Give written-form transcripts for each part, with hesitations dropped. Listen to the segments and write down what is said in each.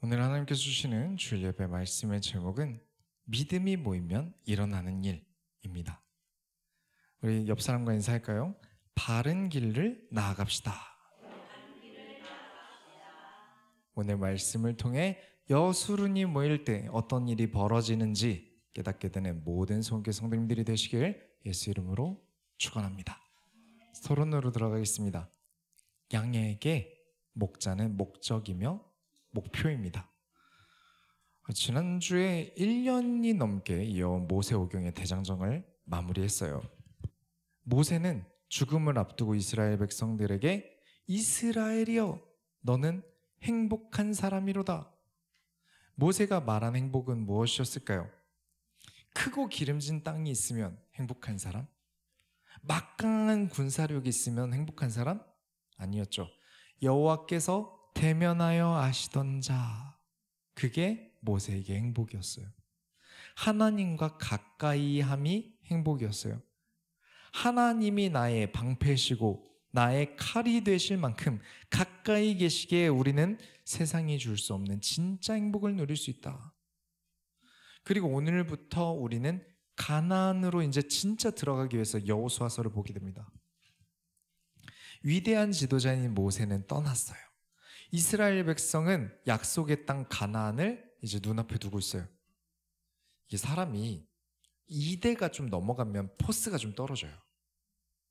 오늘 하나님께서 주시는 주일 예배 말씀의 제목은 믿음이 모이면 일어나는 일입니다. 우리 옆 사람과 인사할까요? 바른 길을 나아갑시다. 오늘 말씀을 통해 여수run이 모일 때 어떤 일이 벌어지는지 깨닫게 되는 모든 성교 성도님들이 되시길 예수 이름으로 축원합니다. 서론으로 들어가겠습니다. 양에게 목자는 목적이며 목표입니다. 지난주에 1년이 넘게 이어온 모세오경의 대장정을 마무리했어요. 모세는 죽음을 앞두고 이스라엘 백성들에게 이스라엘이여 너는 행복한 사람이로다. 모세가 말한 행복은 무엇이었을까요? 크고 기름진 땅이 있으면 행복한 사람? 막강한 군사력이 있으면 행복한 사람? 아니었죠. 여호와께서 대면하여 아시던 자, 그게 모세에게 행복이었어요. 하나님과 가까이 함이 행복이었어요. 하나님이 나의 방패시고 나의 칼이 되실 만큼 가까이 계시기에 우리는 세상이 줄 수 없는 진짜 행복을 누릴 수 있다. 그리고 오늘부터 우리는 가나안으로 이제 진짜 들어가기 위해서 여호수아서를 보게 됩니다. 위대한 지도자인 모세는 떠났어요. 이스라엘 백성은 약속의 땅 가나안을 이제 눈앞에 두고 있어요. 이게 사람이 2대가 좀 넘어가면 포스가 좀 떨어져요.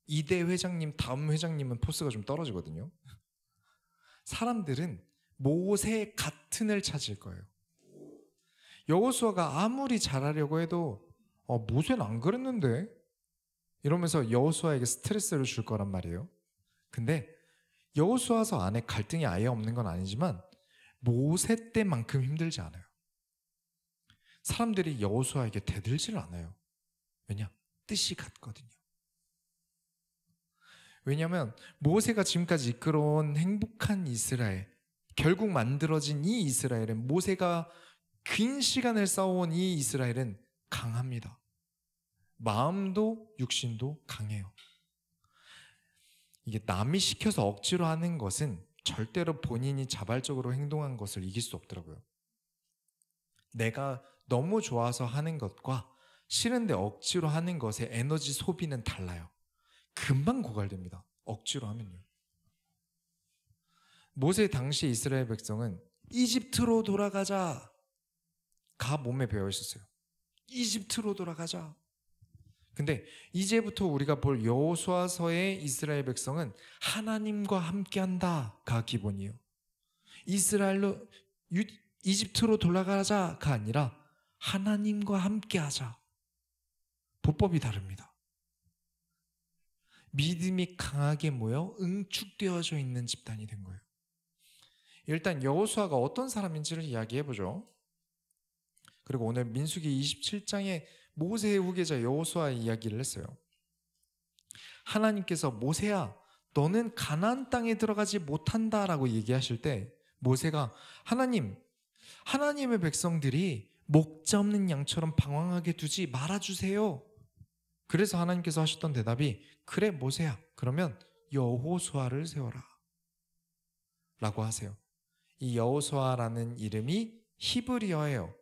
2대 회장님, 다음 회장님은 포스가 좀 떨어지거든요. 사람들은 모세 같은 을 찾을 거예요. 여호수아가 아무리 잘하려고 해도 모세는 안 그랬는데 이러면서 여호수아에게 스트레스를 줄 거란 말이에요. 근데 여호수아서 안에 갈등이 아예 없는 건 아니지만 모세 때만큼 힘들지 않아요. 사람들이 여호수아에게 대들지를 않아요. 왜냐? 뜻이 같거든요. 왜냐하면 모세가 지금까지 이끌어온 행복한 이스라엘, 결국 만들어진 이 이스라엘은, 모세가 긴 시간을 싸워온 이 이스라엘은 강합니다. 마음도 육신도 강해요. 이게 남이 시켜서 억지로 하는 것은 절대로 본인이 자발적으로 행동한 것을 이길 수 없더라고요. 내가 너무 좋아서 하는 것과 싫은데 억지로 하는 것의 에너지 소비는 달라요. 금방 고갈됩니다. 억지로 하면요. 모세 당시 이스라엘 백성은 이집트로 돌아가자 가 몸에 배어 있었어요. 이집트로 돌아가자. 근데 이제부터 우리가 볼 여호수아서의 이스라엘 백성은 하나님과 함께한다가 기본이에요. 이집트로 돌아가자가 아니라 하나님과 함께하자. 보법이 다릅니다. 믿음이 강하게 모여 응축되어져 있는 집단이 된 거예요. 일단 여호수아가 어떤 사람인지를 이야기해보죠. 그리고 오늘 민수기 27장에 모세의 후계자 여호수아의 이야기를 했어요. 하나님께서 모세야 너는 가나안 땅에 들어가지 못한다라고 얘기하실 때 모세가 하나님의 백성들이 목자 없는 양처럼 방황하게 두지 말아주세요. 그래서 하나님께서 하셨던 대답이 그래 모세야 그러면 여호수아를 세워라 라고 하세요. 이 여호수아라는 이름이 히브리어예요.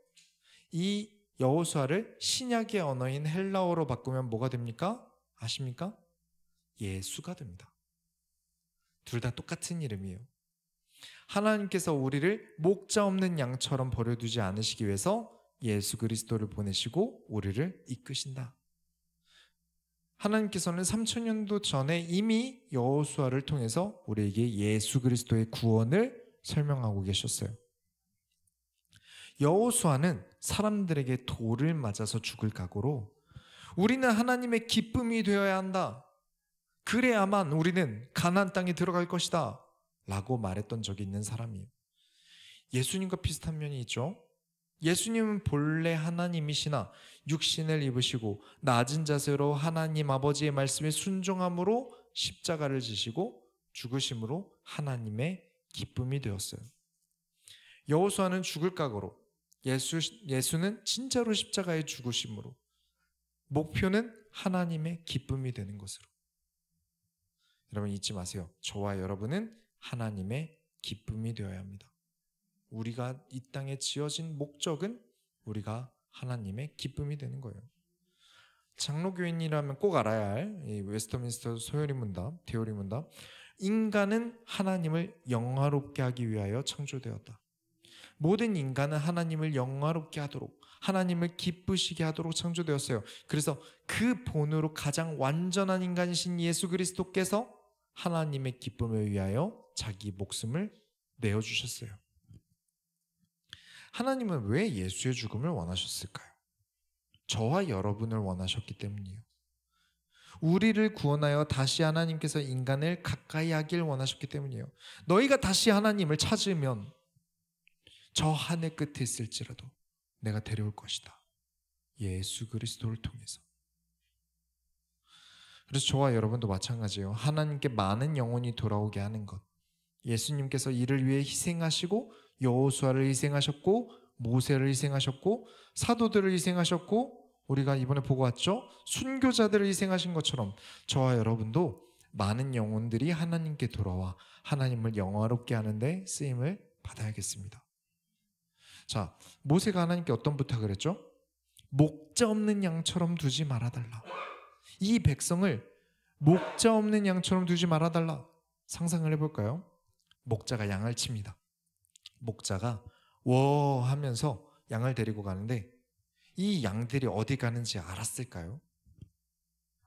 이 여호수아를 신약의 언어인 헬라어로 바꾸면 뭐가 됩니까? 아십니까? 예수가 됩니다. 둘 다 똑같은 이름이에요. 하나님께서 우리를 목자 없는 양처럼 버려두지 않으시기 위해서 예수 그리스도를 보내시고 우리를 이끄신다. 하나님께서는 3000년도 전에 이미 여호수아를 통해서 우리에게 예수 그리스도의 구원을 설명하고 계셨어요. 여호수아는 사람들에게 돌을 맞아서 죽을 각오로 우리는 하나님의 기쁨이 되어야 한다. 그래야만 우리는 가나안 땅에 들어갈 것이다 라고 말했던 적이 있는 사람이에요. 예수님과 비슷한 면이 있죠. 예수님은 본래 하나님이시나 육신을 입으시고 낮은 자세로 하나님 아버지의 말씀에 순종함으로 십자가를 지시고 죽으심으로 하나님의 기쁨이 되었어요. 여호수아는 죽을 각오로, 예수는 진짜로 십자가에 죽으심으로, 목표는 하나님의 기쁨이 되는 것으로. 여러분 잊지 마세요. 저와 여러분은 하나님의 기쁨이 되어야 합니다. 우리가 이 땅에 지어진 목적은 우리가 하나님의 기쁨이 되는 거예요. 장로교인이라면 꼭 알아야 할 이 웨스터민스터 소요리 문답, 데오리 문답. 인간은 하나님을 영화롭게 하기 위하여 창조되었다. 모든 인간은 하나님을 영화롭게 하도록, 하나님을 기쁘시게 하도록 창조되었어요. 그래서 그 본으로 가장 완전한 인간이신 예수 그리스도께서 하나님의 기쁨을 위하여 자기 목숨을 내어주셨어요. 하나님은 왜 예수의 죽음을 원하셨을까요? 저와 여러분을 원하셨기 때문이에요. 우리를 구원하여 다시 하나님께서 인간을 가까이 하길 원하셨기 때문이에요. 너희가 다시 하나님을 찾으면 저 하늘 끝에 있을지라도 내가 데려올 것이다. 예수 그리스도를 통해서. 그래서 저와 여러분도 마찬가지예요. 하나님께 많은 영혼이 돌아오게 하는 것. 예수님께서 이를 위해 희생하시고 여호수아를 희생하셨고 모세를 희생하셨고 사도들을 희생하셨고 우리가 이번에 보고 왔죠? 순교자들을 희생하신 것처럼 저와 여러분도 많은 영혼들이 하나님께 돌아와 하나님을 영화롭게 하는데 쓰임을 받아야겠습니다. 자, 모세가 하나님께 어떤 부탁을 했죠? 목자 없는 양처럼 두지 말아달라. 이 백성을 목자 없는 양처럼 두지 말아달라. 상상을 해볼까요? 목자가 양을 칩니다. 목자가 워 하면서 양을 데리고 가는데 이 양들이 어디 가는지 알았을까요?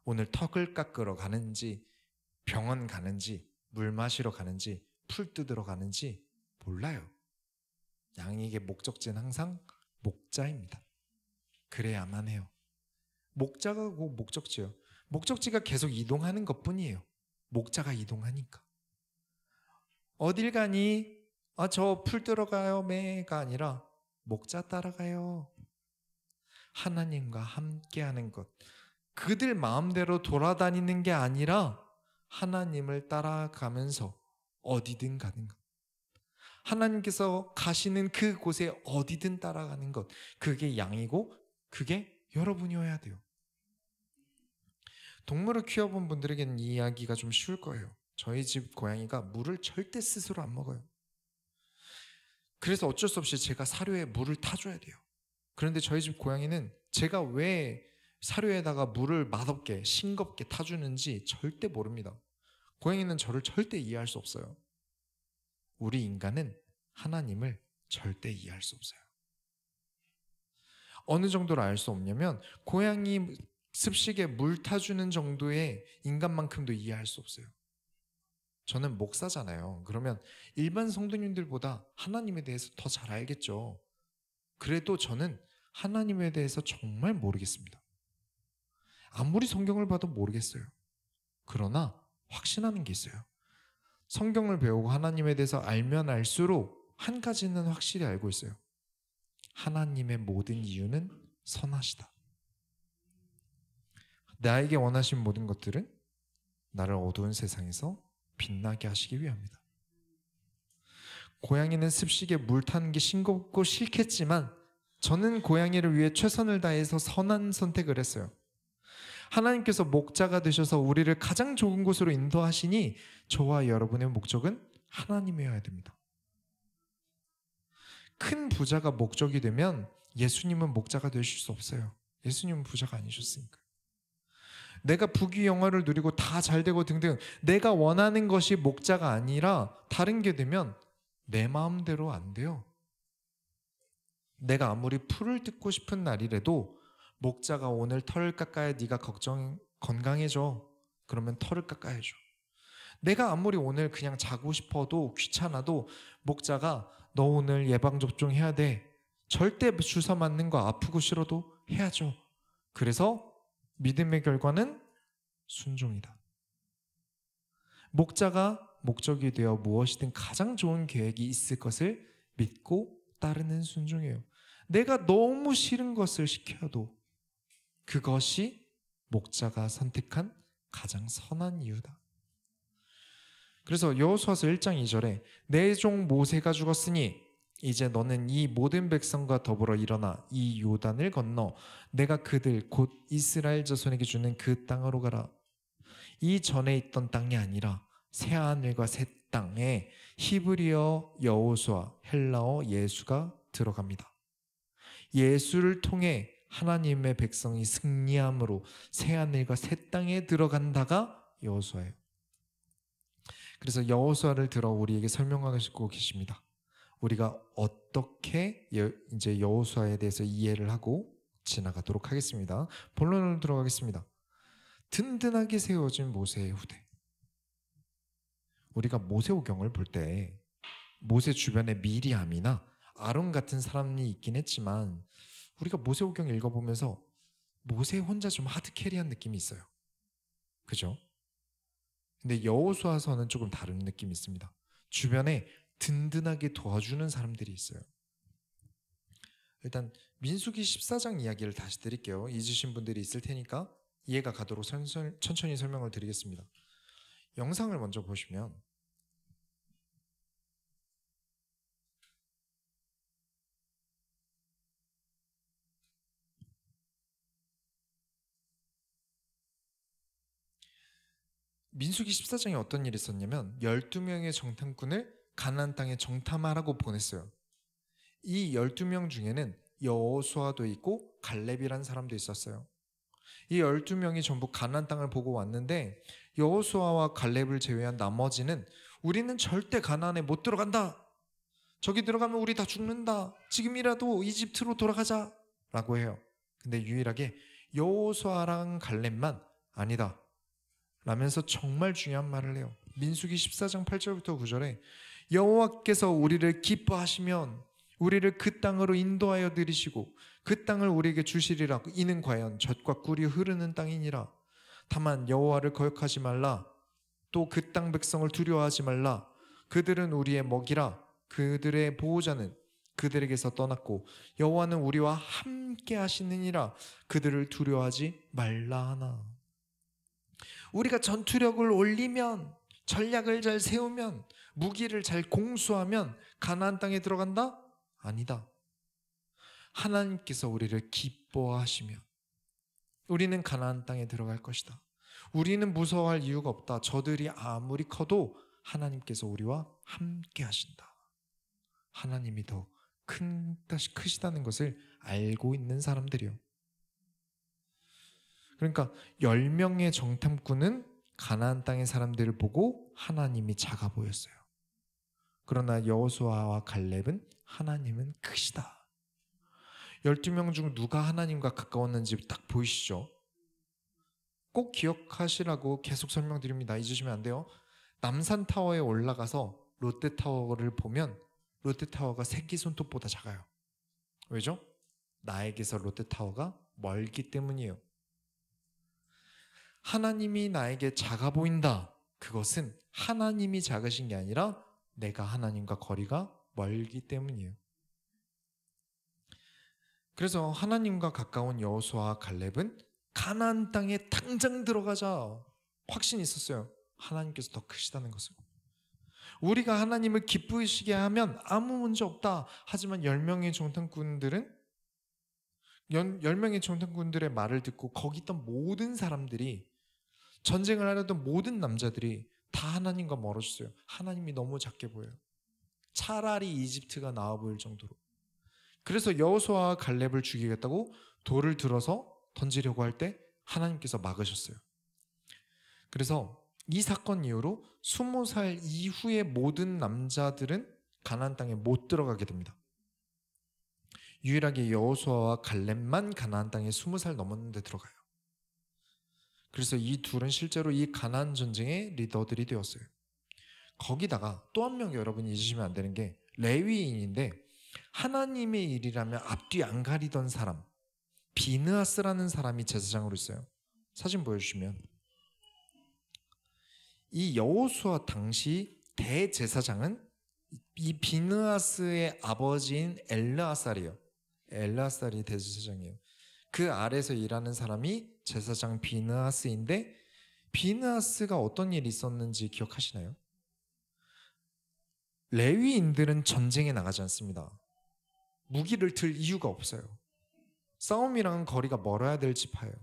오늘 턱을 깎으러 가는지 병원 가는지 물 마시러 가는지 풀 뜯으러 가는지 몰라요. 양에게 목적지는 항상 목자입니다. 그래야만 해요. 목자가 곧 목적지예요. 목적지가 계속 이동하는 것뿐이에요. 목자가 이동하니까. 어딜 가니? 저 풀 들어가요 매가 아니라 목자 따라가요. 하나님과 함께하는 것. 그들 마음대로 돌아다니는 게 아니라 하나님을 따라가면서 어디든 가는 것. 하나님께서 가시는 그곳에 어디든 따라가는 것. 그게 양이고 그게 여러분이어야 돼요. 동물을 키워본 분들에게는 이 이야기가 좀 쉬울 거예요. 저희 집 고양이가 물을 절대 스스로 안 먹어요. 그래서 어쩔 수 없이 제가 사료에 물을 타줘야 돼요. 그런데 저희 집 고양이는 제가 왜 사료에다가 물을 맛없게 싱겁게 타주는지 절대 모릅니다. 고양이는 저를 절대 이해할 수 없어요. 우리 인간은 하나님을 절대 이해할 수 없어요. 어느 정도로 알 수 없냐면 고양이 습식에 물 타주는 정도의 인간만큼도 이해할 수 없어요. 저는 목사잖아요. 그러면 일반 성도님들보다 하나님에 대해서 더 잘 알겠죠. 그래도 저는 하나님에 대해서 정말 모르겠습니다. 아무리 성경을 봐도 모르겠어요. 그러나 확신하는 게 있어요. 성경을 배우고 하나님에 대해서 알면 알수록 한 가지는 확실히 알고 있어요. 하나님의 모든 이유는 선하시다. 나에게 원하신 모든 것들은 나를 어두운 세상에서 빛나게 하시기 위함이다. 고양이는 습식에 물 타는 게 싱겁고 싫겠지만 저는 고양이를 위해 최선을 다해서 선한 선택을 했어요. 하나님께서 목자가 되셔서 우리를 가장 좋은 곳으로 인도하시니 저와 여러분의 목적은 하나님이어야 됩니다. 큰 부자가 목적이 되면 예수님은 목자가 되실 수 없어요. 예수님은 부자가 아니셨으니까. 내가 부귀영화를 누리고 다 잘되고 등등 내가 원하는 것이 목자가 아니라 다른 게 되면 내 마음대로 안 돼요. 내가 아무리 풀을 뜯고 싶은 날이라도 목자가 오늘 털을 깎아야 네가 건강해져. 그러면 털을 깎아야죠. 내가 아무리 오늘 그냥 자고 싶어도 귀찮아도 목자가 너 오늘 예방접종 해야 돼. 절대 주사 맞는 거 아프고 싫어도 해야죠. 그래서 믿음의 결과는 순종이다. 목자가 목적이 되어 무엇이든 가장 좋은 계획이 있을 것을 믿고 따르는 순종이에요. 내가 너무 싫은 것을 시켜도 그것이 목자가 선택한 가장 선한 이유다. 그래서 여호수아서 1장 2절에 내 종 모세가 죽었으니 이제 너는 이 모든 백성과 더불어 일어나 이 요단을 건너 내가 그들 곧 이스라엘 자손에게 주는 그 땅으로 가라. 이 전에 있던 땅이 아니라 새 하늘과 새 땅에 히브리어 여호수아, 헬라어 예수가 들어갑니다. 예수를 통해 하나님의 백성이 승리함으로 새하늘과 새 땅에 들어간다가 여호수아예요. 그래서 여호수아를 들어 우리에게 설명하고 계십니다. 우리가 어떻게 이제 여호수아에 대해서 이해를 하고 지나가도록 하겠습니다. 본론으로 들어가겠습니다. 든든하게 세워진 모세의 후대. 우리가 모세오경을 볼 때 모세 주변에 미리암이나 아론 같은 사람이 있긴 했지만 우리가 모세오경 읽어보면서 모세 혼자 좀 하드캐리한 느낌이 있어요. 그죠? 근데 여호수아서는 조금 다른 느낌이 있습니다. 주변에 든든하게 도와주는 사람들이 있어요. 일단 민수기 14장 이야기를 다시 드릴게요. 잊으신 분들이 있을 테니까 이해가 가도록 천천히 설명을 드리겠습니다. 영상을 먼저 보시면 민수기 14장에 어떤 일이 있었냐면 12명의 정탐꾼을 가나안 땅에 정탐하라고 보냈어요. 이 12명 중에는 여호수아도 있고 갈렙이라는 사람도 있었어요. 이 12명이 전부 가나안 땅을 보고 왔는데 여호수아와 갈렙을 제외한 나머지는 우리는 절대 가나안에 못 들어간다. 저기 들어가면 우리 다 죽는다. 지금이라도 이집트로 돌아가자 라고 해요. 근데 유일하게 여호수아랑 갈렙만 아니다 라면서 정말 중요한 말을 해요. 민수기 14장 8절부터 9절에 여호와께서 우리를 기뻐하시면 우리를 그 땅으로 인도하여 들이시고 그 땅을 우리에게 주시리라. 이는 과연 젖과 꿀이 흐르는 땅이니라. 다만 여호와를 거역하지 말라. 또 그 땅 백성을 두려워하지 말라. 그들은 우리의 먹이라. 그들의 보호자는 그들에게서 떠났고 여호와는 우리와 함께 하시느니라. 그들을 두려워하지 말라 하나. 우리가 전투력을 올리면, 전략을 잘 세우면, 무기를 잘 공수하면 가나안 땅에 들어간다? 아니다. 하나님께서 우리를 기뻐하시며 우리는 가나안 땅에 들어갈 것이다. 우리는 무서워할 이유가 없다. 저들이 아무리 커도 하나님께서 우리와 함께 하신다. 하나님이 더 크시다는 것을 알고 있는 사람들이요. 그러니까 10명의 정탐꾼은 가나안 땅의 사람들을 보고 하나님이 작아 보였어요. 그러나 여호수아와 갈렙은 하나님은 크시다. 12명 중 누가 하나님과 가까웠는지 딱 보이시죠? 꼭 기억하시라고 계속 설명드립니다. 잊으시면 안 돼요. 남산타워에 올라가서 롯데타워를 보면 롯데타워가 새끼 손톱보다 작아요. 왜죠? 나에게서 롯데타워가 멀기 때문이에요. 하나님이 나에게 작아 보인다. 그것은 하나님이 작으신 게 아니라 내가 하나님과 거리가 멀기 때문이에요. 그래서 하나님과 가까운 여호수아와 갈렙은 가나안 땅에 당장 들어가자 확신이 있었어요. 하나님께서 더 크시다는 것을. 우리가 하나님을 기쁘시게 하면 아무 문제 없다. 하지만 10명의 정탐꾼들은 10명의 정탐꾼들의 말을 듣고 거기 있던 모든 사람들이, 전쟁을 하려던 모든 남자들이 다 하나님과 멀어졌어요. 하나님이 너무 작게 보여요. 차라리 이집트가 나아 보일 정도로. 그래서 여호수아와 갈렙을 죽이겠다고 돌을 들어서 던지려고 할 때 하나님께서 막으셨어요. 그래서 이 사건 이후로 20살 이후의 모든 남자들은 가나안 땅에 못 들어가게 됩니다. 유일하게 여호수아와 갈렙만 가나안 땅에 20살 넘었는데 들어가요. 그래서 이 둘은 실제로 이 가나안 전쟁의 리더들이 되었어요. 거기다가 또 한 명 여러분이 잊으시면 안 되는 게 레위인인데 하나님의 일이라면 앞뒤 안 가리던 사람, 비느하스라는 사람이 제사장으로 있어요. 사진 보여주시면 이 여호수아 당시 대제사장은 이 비느하스의 아버지인 엘르아살이에요. 엘르아살이 대제사장이에요. 그 아래에서 일하는 사람이 제사장 비느하스인데, 비느하스가 어떤 일이 있었는지 기억하시나요? 레위인들은 전쟁에 나가지 않습니다. 무기를 들 이유가 없어요. 싸움이랑은 거리가 멀어야 될 지파예요.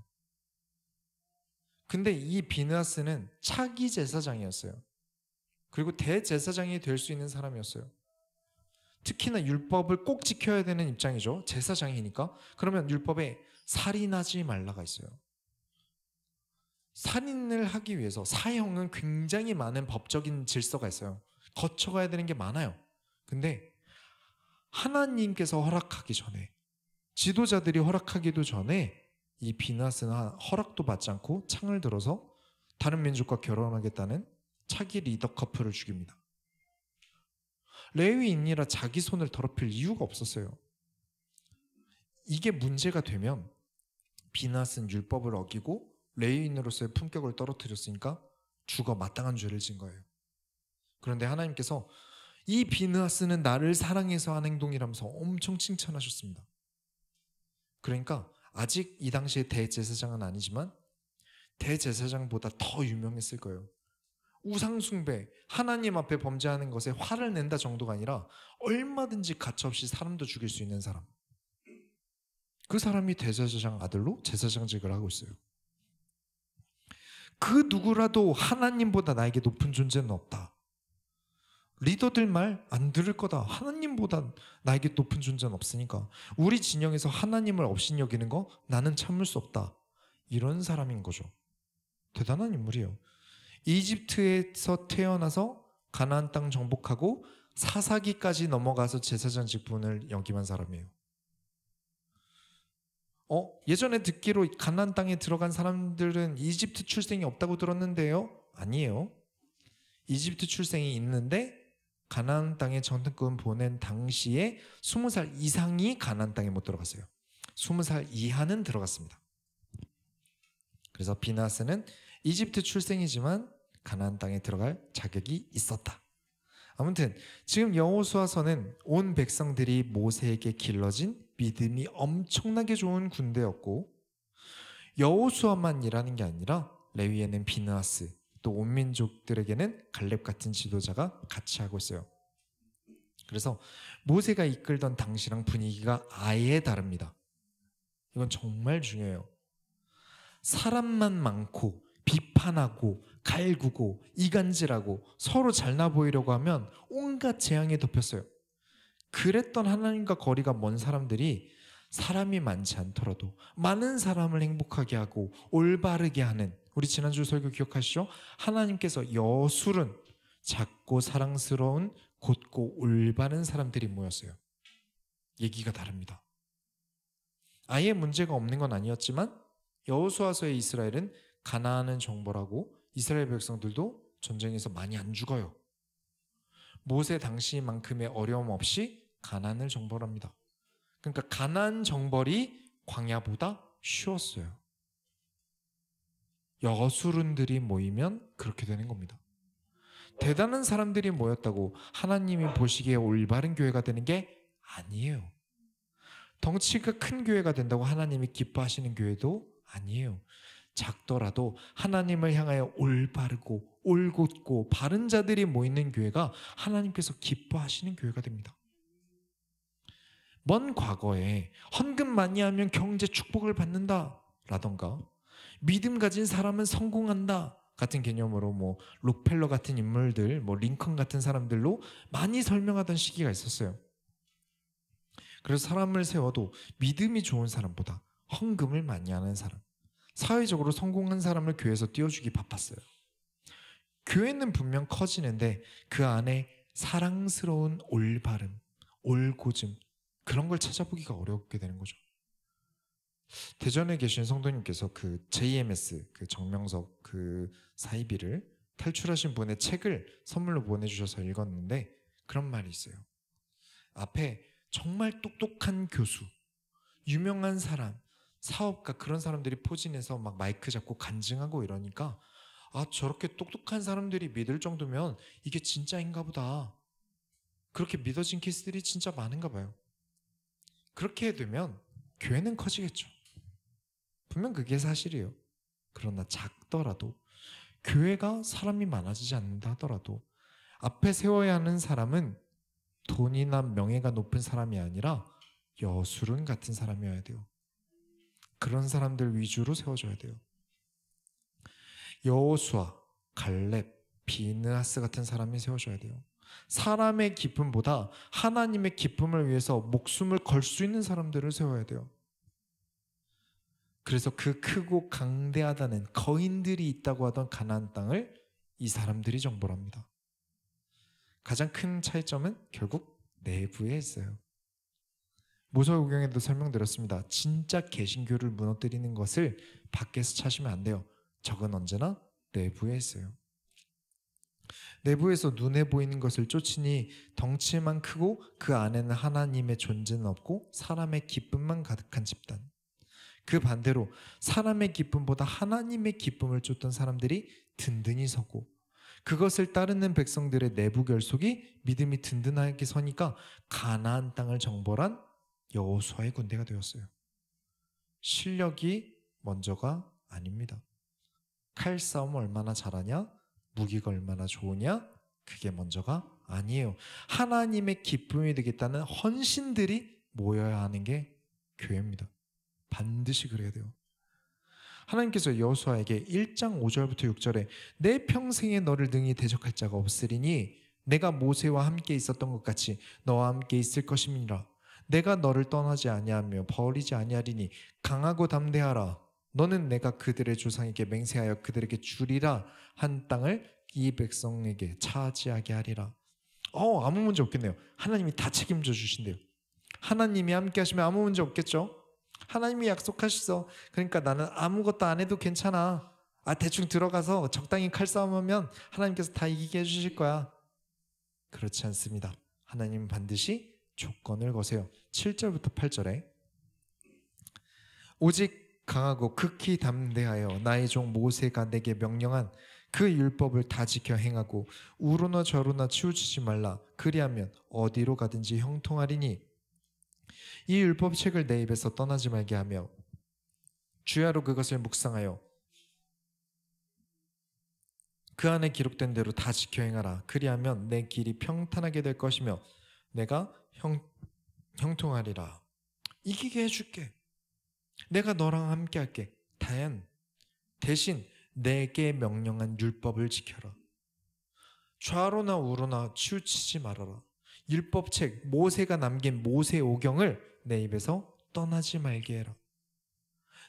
근데 이 비느하스는 차기 제사장이었어요. 그리고 대제사장이 될 수 있는 사람이었어요. 특히나 율법을 꼭 지켜야 되는 입장이죠. 제사장이니까. 그러면 율법에 살인하지 말라가 있어요. 살인을 하기 위해서 사형은 굉장히 많은 법적인 질서가 있어요. 거쳐가야 되는 게 많아요. 근데 하나님께서 허락하기 전에, 지도자들이 허락하기도 전에 이 비나스는 허락도 받지 않고 창을 들어서 다른 민족과 결혼하겠다는 차기 리더 커플을 죽입니다. 레위인이라 자기 손을 더럽힐 이유가 없었어요. 이게 문제가 되면 비나스는 율법을 어기고 레위인으로서의 품격을 떨어뜨렸으니까 죽어 마땅한 죄를 진 거예요. 그런데 하나님께서 이 비느하스는 나를 사랑해서 한 행동이라면서 엄청 칭찬하셨습니다. 그러니까 아직 이 당시에 대제사장은 아니지만 대제사장보다 더 유명했을 거예요. 우상숭배, 하나님 앞에 범죄하는 것에 화를 낸다 정도가 아니라 얼마든지 가차없이 사람도 죽일 수 있는 사람. 그 사람이 대제사장 아들로 제사장직을 하고 있어요. 그 누구라도 하나님보다 나에게 높은 존재는 없다. 리더들 말 안 들을 거다. 하나님보다 나에게 높은 존재는 없으니까 우리 진영에서 하나님을 업신여기는 거 나는 참을 수 없다. 이런 사람인 거죠. 대단한 인물이에요. 이집트에서 태어나서 가나안 땅 정복하고 사사기까지 넘어가서 제사장 직분을 역임한 사람이에요. 예전에 듣기로 가나안 땅에 들어간 사람들은 이집트 출생이 없다고 들었는데요. 아니에요. 이집트 출생이 있는데 가나안 땅에 전투권 보낸 당시에 20살 이상이 가나안 땅에 못 들어갔어요. 20살 이하는 들어갔습니다. 그래서 비나스는 이집트 출생이지만 가나안 땅에 들어갈 자격이 있었다. 아무튼 지금 여호수아서는 온 백성들이 모세에게 길러진 믿음이 엄청나게 좋은 군대였고, 여호수아만 일하는 게 아니라 레위에는 비느하스, 또 온 민족들에게는 갈렙 같은 지도자가 같이 하고 있어요. 그래서 모세가 이끌던 당시랑 분위기가 아예 다릅니다. 이건 정말 중요해요. 사람만 많고 비판하고 갈구고 이간질하고 서로 잘나 보이려고 하면 온갖 재앙에 덮였어요. 그랬던 하나님과 거리가 먼 사람들이 사람이 많지 않더라도 많은 사람을 행복하게 하고 올바르게 하는, 우리 지난주 설교 기억하시죠? 하나님께서 여술은 작고 사랑스러운 곧고 올바른 사람들이 모였어요. 얘기가 다릅니다. 아예 문제가 없는 건 아니었지만 여호수아서의 이스라엘은 가나안은 정벌하고 이스라엘 백성들도 전쟁에서 많이 안 죽어요. 모세 당시만큼의 어려움 없이 가나안을 정벌합니다. 그러니까 가나안 정벌이 광야보다 쉬웠어요. 여수른들이 모이면 그렇게 되는 겁니다. 대단한 사람들이 모였다고 하나님이 보시기에 올바른 교회가 되는 게 아니에요. 덩치가 큰 교회가 된다고 하나님이 기뻐하시는 교회도 아니에요. 작더라도 하나님을 향하여 올바르고 올곧고 바른 자들이 모이는 교회가 하나님께서 기뻐하시는 교회가 됩니다. 먼 과거에 헌금 많이 하면 경제 축복을 받는다 라던가 믿음 가진 사람은 성공한다 같은 개념으로 록펠러 같은 인물들, 링컨 같은 사람들로 많이 설명하던 시기가 있었어요. 그래서 사람을 세워도 믿음이 좋은 사람보다 헌금을 많이 하는 사람, 사회적으로 성공한 사람을 교회에서 띄워주기 바빴어요. 교회는 분명 커지는데 그 안에 사랑스러운 올바름, 올곧음, 그런 걸 찾아보기가 어렵게 되는 거죠. 대전에 계신 성도님께서 그 JMS, 그 정명석 그 사이비를 탈출하신 분의 책을 선물로 보내주셔서 읽었는데 그런 말이 있어요. 앞에 정말 똑똑한 교수, 유명한 사람, 사업가 그런 사람들이 포진해서 막 마이크 잡고 간증하고 이러니까 저렇게 똑똑한 사람들이 믿을 정도면 이게 진짜인가 보다. 그렇게 믿어진 케이스들이 진짜 많은가 봐요. 그렇게 되면 교회는 커지겠죠. 분명 그게 사실이에요. 그러나 작더라도 교회가 사람이 많아지지 않는다 하더라도 앞에 세워야 하는 사람은 돈이나 명예가 높은 사람이 아니라 여수른 같은 사람이어야 돼요. 그런 사람들 위주로 세워줘야 돼요. 여호수아, 갈렙, 비느하스 같은 사람이 세워져야 돼요. 사람의 기쁨보다 하나님의 기쁨을 위해서 목숨을 걸 수 있는 사람들을 세워야 돼요. 그래서 그 크고 강대하다는 거인들이 있다고 하던 가나안 땅을 이 사람들이 정벌 합니다. 가장 큰 차이점은 결국 내부에 있어요. 모세오경에도 설명드렸습니다. 진짜 개신교를 무너뜨리는 것을 밖에서 찾으면 안 돼요. 적은 언제나 내부에 있어요. 내부에서 눈에 보이는 것을 쫓으니 덩치만 크고 그 안에는 하나님의 존재는 없고 사람의 기쁨만 가득한 집단. 그 반대로 사람의 기쁨보다 하나님의 기쁨을 쫓던 사람들이 든든히 서고 그것을 따르는 백성들의 내부 결속이 믿음이 든든하게 서니까 가나안 땅을 정벌한 여호수아의 군대가 되었어요. 실력이 먼저가 아닙니다. 칼싸움 얼마나 잘하냐? 무기가 얼마나 좋으냐? 그게 먼저가 아니에요. 하나님의 기쁨이 되겠다는 헌신들이 모여야 하는 게 교회입니다. 반드시 그래야 돼요. 하나님께서 여호수아에게 1장 5절부터 6절에 내 평생에 너를 능히 대적할 자가 없으리니 내가 모세와 함께 있었던 것 같이 너와 함께 있을 것임이라. 내가 너를 떠나지 아니하며 버리지 아니하리니 강하고 담대하라. 너는 내가 그들의 조상에게 맹세하여 그들에게 주리라 한 땅을 이 백성에게 차지하게 하리라. 아무 문제 없겠네요. 하나님이 다 책임져 주신대요. 하나님이 함께 하시면 아무 문제 없겠죠. 하나님이 약속하셨어. 그러니까 나는 아무것도 안 해도 괜찮아. 대충 들어가서 적당히 칼싸움하면 하나님께서 다 이기게 해주실 거야. 그렇지 않습니다. 하나님은 반드시 조건을 거세요. 7절부터 8절에 오직 강하고 극히 담대하여 나의 종 모세가 내게 명령한 그 율법을 다 지켜 행하고 우로나 저로나 치우치지 말라. 그리하면 어디로 가든지 형통하리니 이 율법책을 내 입에서 떠나지 말게 하며 주야로 그것을 묵상하여 그 안에 기록된 대로 다 지켜 행하라. 그리하면 내 길이 평탄하게 될 것이며 내가 형통하리라. 이기게 해줄게. 내가 너랑 함께 할게. 대신 내게 명령한 율법을 지켜라. 좌로나 우로나 치우치지 말아라. 율법책 모세가 남긴 모세오경을 내 입에서 떠나지 말게 해라.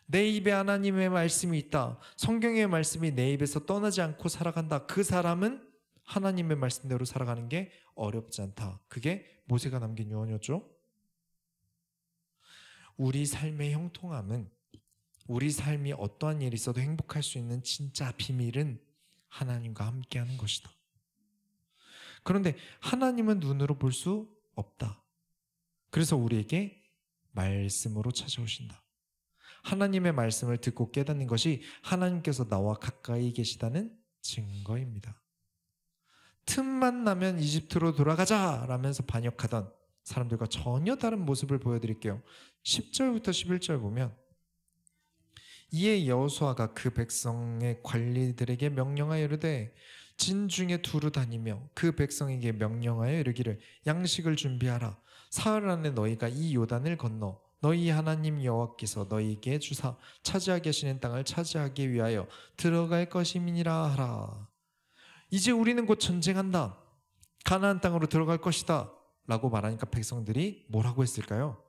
내 입에 하나님의 말씀이 있다. 성경의 말씀이 내 입에서 떠나지 않고 살아간다. 그 사람은 하나님의 말씀대로 살아가는 게 어렵지 않다. 그게 모세가 남긴 유언이었죠. 우리 삶의 형통함은 우리 삶이 어떠한 일이 있어도 행복할 수 있는 진짜 비밀은 하나님과 함께하는 것이다. 그런데 하나님은 눈으로 볼 수 없다. 그래서 우리에게 말씀으로 찾아오신다. 하나님의 말씀을 듣고 깨닫는 것이 하나님께서 나와 가까이 계시다는 증거입니다. 틈만 나면 이집트로 돌아가자 라면서 반역하던 사람들과 전혀 다른 모습을 보여드릴게요. 10절부터 11절 보면 이에 여호수아가 그 백성의 관리들에게 명령하여 이르되 진중에 두루 다니며 그 백성에게 명령하여 이르기를 양식을 준비하라. 사흘 안에 너희가 이 요단을 건너 너희 하나님 여호와께서 너희에게 주사 차지하게 하시는 땅을 차지하기 위하여 들어갈 것임이니라 하라. 이제 우리는 곧 전쟁한다. 가나안 땅으로 들어갈 것이다 라고 말하니까 백성들이 뭐라고 했을까요?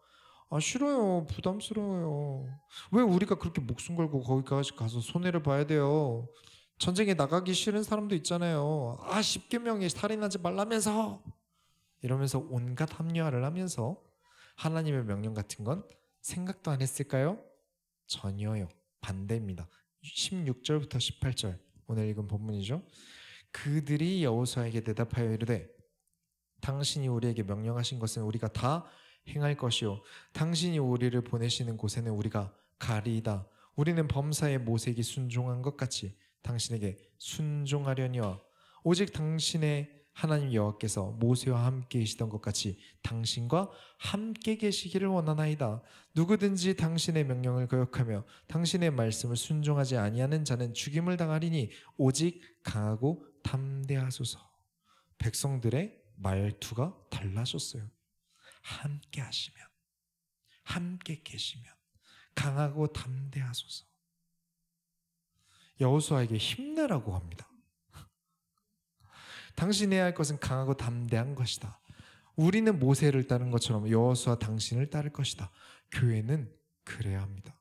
싫어요. 부담스러워요. 왜 우리가 그렇게 목숨 걸고 거기까지 가서 손해를 봐야 돼요? 전쟁에 나가기 싫은 사람도 있잖아요. 10계명에 살인하지 말라면서 이러면서 온갖 합리화를 하면서 하나님의 명령 같은 건 생각도 안 했을까요? 전혀요. 반대입니다. 16절부터 18절 오늘 읽은 본문이죠. 그들이 여호수아에게 대답하여 이르되 당신이 우리에게 명령하신 것은 우리가 다 행할 것이요 당신이 우리를 보내시는 곳에는 우리가 가리이다. 우리는 범사의 모세에게 순종한 것 같이 당신에게 순종하려니와 오직 당신의 하나님 여호와께서 모세와 함께 계시던 것 같이 당신과 함께 계시기를 원하나이다. 누구든지 당신의 명령을 거역하며 당신의 말씀을 순종하지 아니하는 자는 죽임을 당하리니 오직 강하고 담대하소서. 백성들의 말투가 달라졌어요. 함께 하시면, 함께 계시면 강하고 담대하소서. 여호수아에게 힘내라고 합니다. 당신이 해야 할 것은 강하고 담대한 것이다. 우리는 모세를 따른 것처럼 여호수아 당신을 따를 것이다. 교회는 그래야 합니다.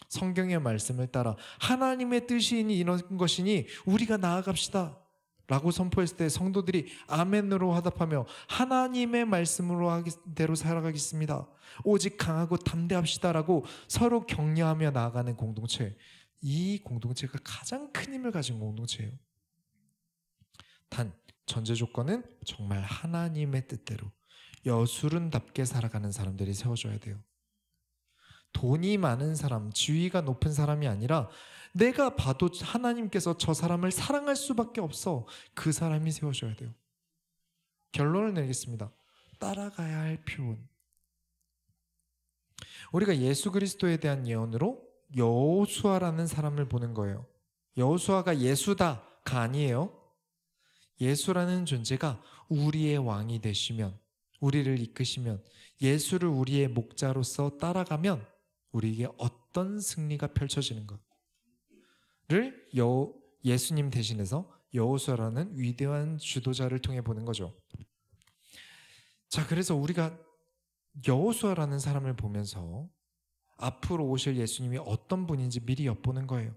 성경의 말씀을 따라 하나님의 뜻이니 이런 것이니 우리가 나아갑시다 라고 선포했을 때 성도들이 아멘으로 화답하며 하나님의 말씀으로 대로 살아가겠습니다. 오직 강하고 담대합시다 라고 서로 격려하며 나아가는 공동체, 이 공동체가 가장 큰 힘을 가진 공동체예요. 단 전제 조건은 정말 하나님의 뜻대로 여수른답게 살아가는 사람들이 세워져야 돼요. 돈이 많은 사람, 지위가 높은 사람이 아니라 내가 봐도 하나님께서 저 사람을 사랑할 수밖에 없어, 그 사람이 세워져야 돼요. 결론을 내리겠습니다. 따라가야 할 표본. 우리가 예수 그리스도에 대한 예언으로 여호수아라는 사람을 보는 거예요. 여호수아가 예수다가 아니에요. 예수라는 존재가 우리의 왕이 되시면, 우리를 이끄시면, 예수를 우리의 목자로서 따라가면 우리에게 어떤 승리가 펼쳐지는 것을 예수님 대신해서 여호수아라는 위대한 주도자를 통해 보는 거죠. 자, 그래서 우리가 여호수아라는 사람을 보면서 앞으로 오실 예수님이 어떤 분인지 미리 엿보는 거예요.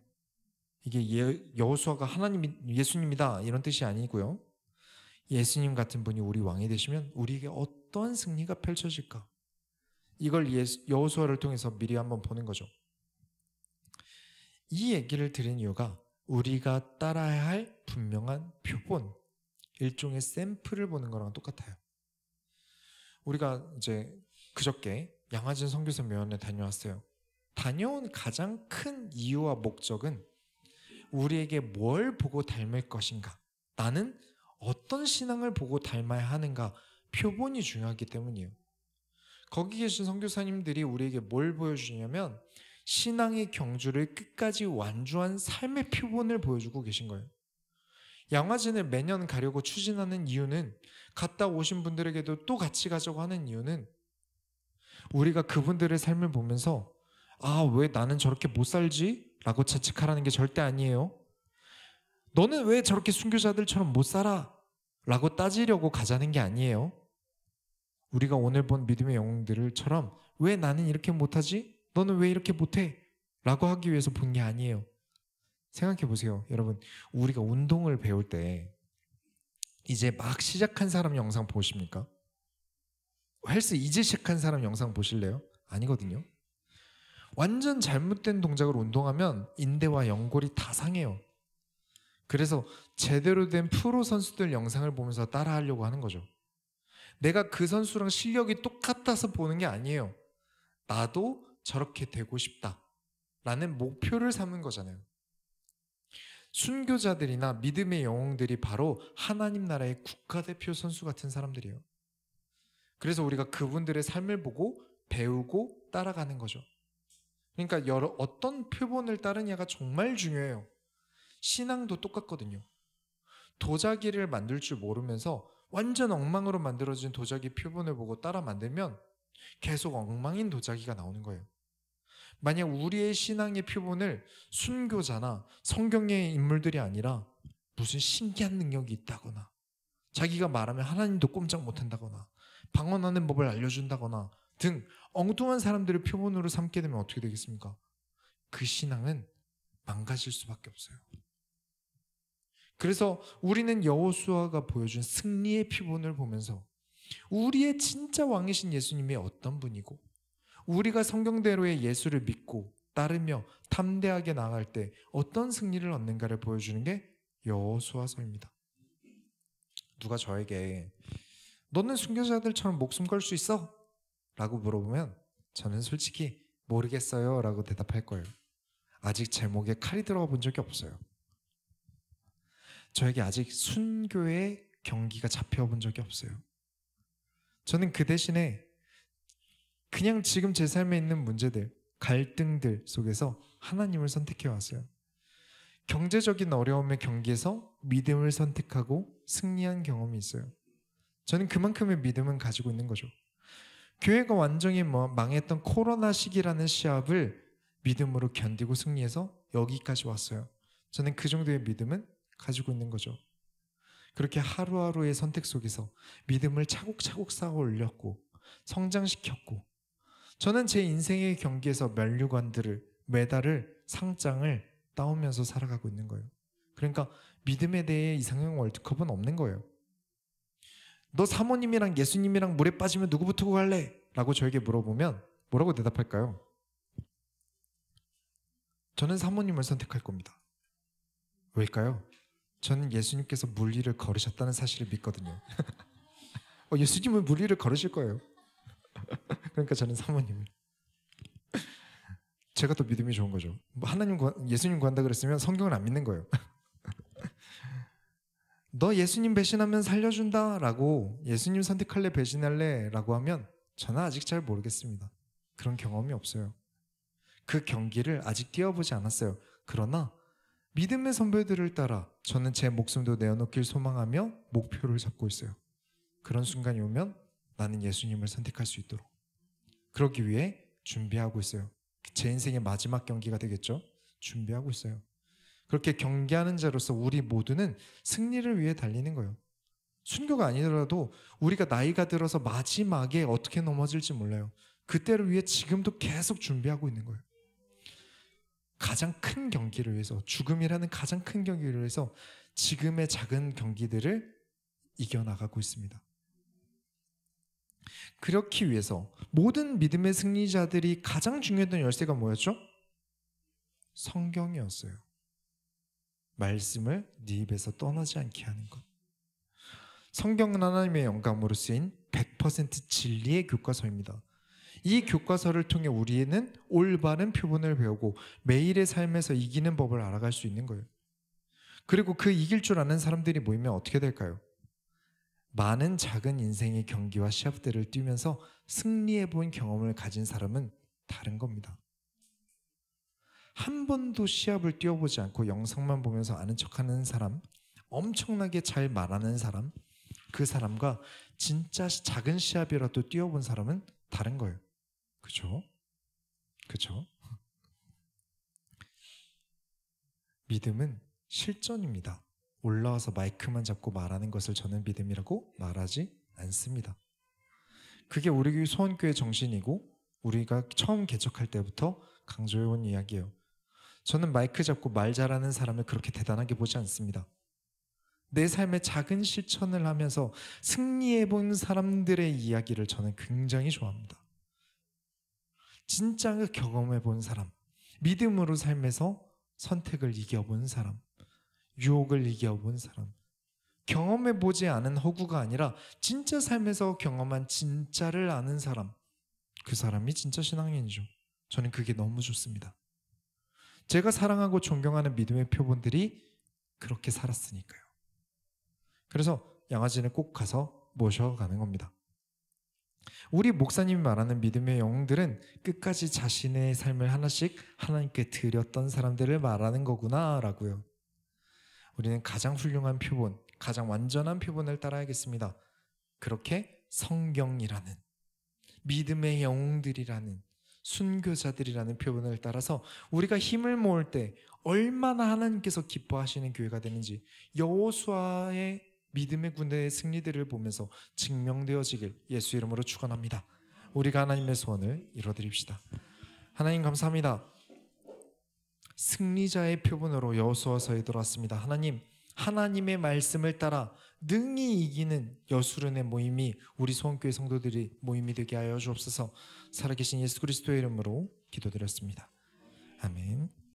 이게 여호수아가 예수님이다 이런 뜻이 아니고요. 예수님 같은 분이 우리 왕이 되시면 우리에게 어떤 승리가 펼쳐질까? 이걸 여호수아를 통해서 미리 한번 보는 거죠. 이 얘기를 드린 이유가 우리가 따라야 할 분명한 표본, 일종의 샘플을 보는 거랑 똑같아요. 우리가 이제 그저께 양화진 선교사 묘연에 다녀왔어요. 다녀온 가장 큰 이유와 목적은 우리에게 뭘 보고 닮을 것인가, 나는 어떤 신앙을 보고 닮아야 하는가, 표본이 중요하기 때문이에요. 거기 계신 선교사님들이 우리에게 뭘 보여주냐면 신앙의 경주를 끝까지 완주한 삶의 표본을 보여주고 계신 거예요. 양화진을 매년 가려고 추진하는 이유는, 갔다 오신 분들에게도 또 같이 가자고 하는 이유는 우리가 그분들의 삶을 보면서 왜 나는 저렇게 못 살지? 라고 자책하라는 게 절대 아니에요. 너는 왜 저렇게 순교자들처럼 못 살아? 라고 따지려고 가자는 게 아니에요. 우리가 오늘 본 믿음의 영웅들처럼 왜 나는 이렇게 못하지? 너는 왜 이렇게 못해? 라고 하기 위해서 본 게 아니에요. 생각해 보세요. 여러분, 우리가 운동을 배울 때 이제 막 시작한 사람 영상 보십니까? 헬스 이제 시작한 사람 영상 보실래요? 아니거든요. 완전 잘못된 동작으로 운동하면 인대와 연골이 다 상해요. 그래서 제대로 된 프로 선수들 영상을 보면서 따라하려고 하는 거죠. 내가 그 선수랑 실력이 똑같아서 보는 게 아니에요. 나도 저렇게 되고 싶다 라는 목표를 삼는 거잖아요. 순교자들이나 믿음의 영웅들이 바로 하나님 나라의 국가대표 선수 같은 사람들이에요. 그래서 우리가 그분들의 삶을 보고 배우고 따라가는 거죠. 그러니까 어떤 표본을 따르냐가 정말 중요해요. 신앙도 똑같거든요. 도자기를 만들 줄 모르면서 완전 엉망으로 만들어진 도자기 표본을 보고 따라 만들면 계속 엉망인 도자기가 나오는 거예요. 만약 우리의 신앙의 표본을 순교자나 성경의 인물들이 아니라 무슨 신기한 능력이 있다거나, 자기가 말하면 하나님도 꼼짝 못한다거나, 방언하는 법을 알려준다거나 등 엉뚱한 사람들을 표본으로 삼게 되면 어떻게 되겠습니까? 그 신앙은 망가질 수밖에 없어요. 그래서 우리는 여호수아가 보여준 승리의 표본을 보면서 우리의 진짜 왕이신 예수님이 어떤 분이고, 우리가 성경대로의 예수를 믿고 따르며 담대하게 나아갈 때 어떤 승리를 얻는가를 보여주는 게 여호수아서입니다. 누가 저에게 너는 순교자들처럼 목숨 걸 수 있어? 라고 물어보면 저는 솔직히 모르겠어요 라고 대답할 거예요. 아직 제 목에 칼이 들어가 본 적이 없어요. 저에게 아직 순교의 경기가 잡혀본 적이 없어요. 저는 그 대신에 그냥 지금 제 삶에 있는 문제들, 갈등들 속에서 하나님을 선택해 왔어요. 경제적인 어려움의 경기에서 믿음을 선택하고 승리한 경험이 있어요. 저는 그만큼의 믿음은 가지고 있는 거죠. 교회가 완전히 망했던 코로나 시기라는 시합을 믿음으로 견디고 승리해서 여기까지 왔어요. 저는 그 정도의 믿음은 가지고 있는 거죠. 그렇게 하루하루의 선택 속에서 믿음을 차곡차곡 쌓아 올렸고 성장시켰고, 저는 제 인생의 경기에서 면류관들을, 메달을, 상장을 따오면서 살아가고 있는 거예요. 그러니까 믿음에 대해 이상형 월드컵은 없는 거예요. 너 사모님이랑 예수님이랑 물에 빠지면 누구 붙고 갈래? 라고 저에게 물어보면 뭐라고 대답할까요? 저는 사모님을 선택할 겁니다. 왜일까요? 저는 예수님께서 물 위를 걸으셨다는 사실을 믿거든요. 예수님은 물 위를 걸으실 거예요. 그러니까 저는 사모님을. 제가 더 믿음이 좋은 거죠. 예수님 구한다 그랬으면 성경을 안 믿는 거예요. 너 예수님 배신하면 살려준다 라고, 예수님 선택할래 배신할래 라고 하면 저는 아직 잘 모르겠습니다. 그런 경험이 없어요. 그 경기를 아직 뛰어보지 않았어요. 그러나 믿음의 선배들을 따라 저는 제 목숨도 내어놓길 소망하며 목표를 잡고 있어요. 그런 순간이 오면 나는 예수님을 선택할 수 있도록, 그러기 위해 준비하고 있어요. 제 인생의 마지막 경기가 되겠죠? 준비하고 있어요. 그렇게 경기하는 자로서 우리 모두는 승리를 위해 달리는 거예요. 순교가 아니더라도 우리가 나이가 들어서 마지막에 어떻게 넘어질지 몰라요. 그때를 위해 지금도 계속 준비하고 있는 거예요. 가장 큰 경기를 위해서, 죽음이라는 가장 큰 경기를 위해서 지금의 작은 경기들을 이겨나가고 있습니다. 그렇기 위해서 모든 믿음의 승리자들이 가장 중요했던 열쇠가 뭐였죠? 성경이었어요. 말씀을 네 입에서 떠나지 않게 하는 것. 성경은 하나님의 영감으로 쓰인 100% 진리의 교과서입니다. 이 교과서를 통해 우리는 올바른 표본을 배우고 매일의 삶에서 이기는 법을 알아갈 수 있는 거예요. 그리고 그 이길 줄 아는 사람들이 모이면 어떻게 될까요? 많은 작은 인생의 경기와 시합들을 뛰면서 승리해 본 경험을 가진 사람은 다른 겁니다. 한 번도 시합을 뛰어보지 않고 영상만 보면서 아는 척하는 사람, 엄청나게 잘 말하는 사람, 그 사람과 진짜 작은 시합이라도 뛰어본 사람은 다른 거예요. 그죠? 그죠? 믿음은 실전입니다. 올라와서 마이크만 잡고 말하는 것을 저는 믿음이라고 말하지 않습니다. 그게 우리 교회 소원교회 정신이고 우리가 처음 개척할 때부터 강조해온 이야기예요. 저는 마이크 잡고 말 잘하는 사람을 그렇게 대단하게 보지 않습니다. 내 삶의 작은 실천을 하면서 승리해본 사람들의 이야기를 저는 굉장히 좋아합니다. 진짜 경험해본 사람, 믿음으로 삶에서 선택을 이겨본 사람, 유혹을 이겨본 사람, 경험해보지 않은 허구가 아니라 진짜 삶에서 경험한 진짜를 아는 사람, 그 사람이 진짜 신앙인이죠. 저는 그게 너무 좋습니다. 제가 사랑하고 존경하는 믿음의 표본들이 그렇게 살았으니까요. 그래서 양아지는 꼭 가서 모셔가는 겁니다. 우리 목사님이 말하는 믿음의 영웅들은 끝까지 자신의 삶을 하나씩 하나님께 드렸던 사람들을 말하는 거구나 라고요. 우리는 가장 훌륭한 표본, 가장 완전한 표본을 따라야겠습니다. 그렇게 성경이라는, 믿음의 영웅들이라는, 순교자들이라는 표본을 따라서 우리가 힘을 모을 때 얼마나 하나님께서 기뻐하시는 교회가 되는지 여호수아의 믿음의 군대의 승리들을 보면서 증명되어지길 예수 이름으로 축원합니다. 우리가 하나님의 소원을 이뤄드립시다. 하나님 감사합니다. 승리자의 표본으로 여호수아서에 들어왔습니다. 하나님, 하나님의 말씀을 따라 능히 이기는 여수론의 모임이 우리 소원교회 성도들이 모임이 되게 하여 주옵소서. 살아계신 예수 그리스도의 이름으로 기도드렸습니다. 아멘.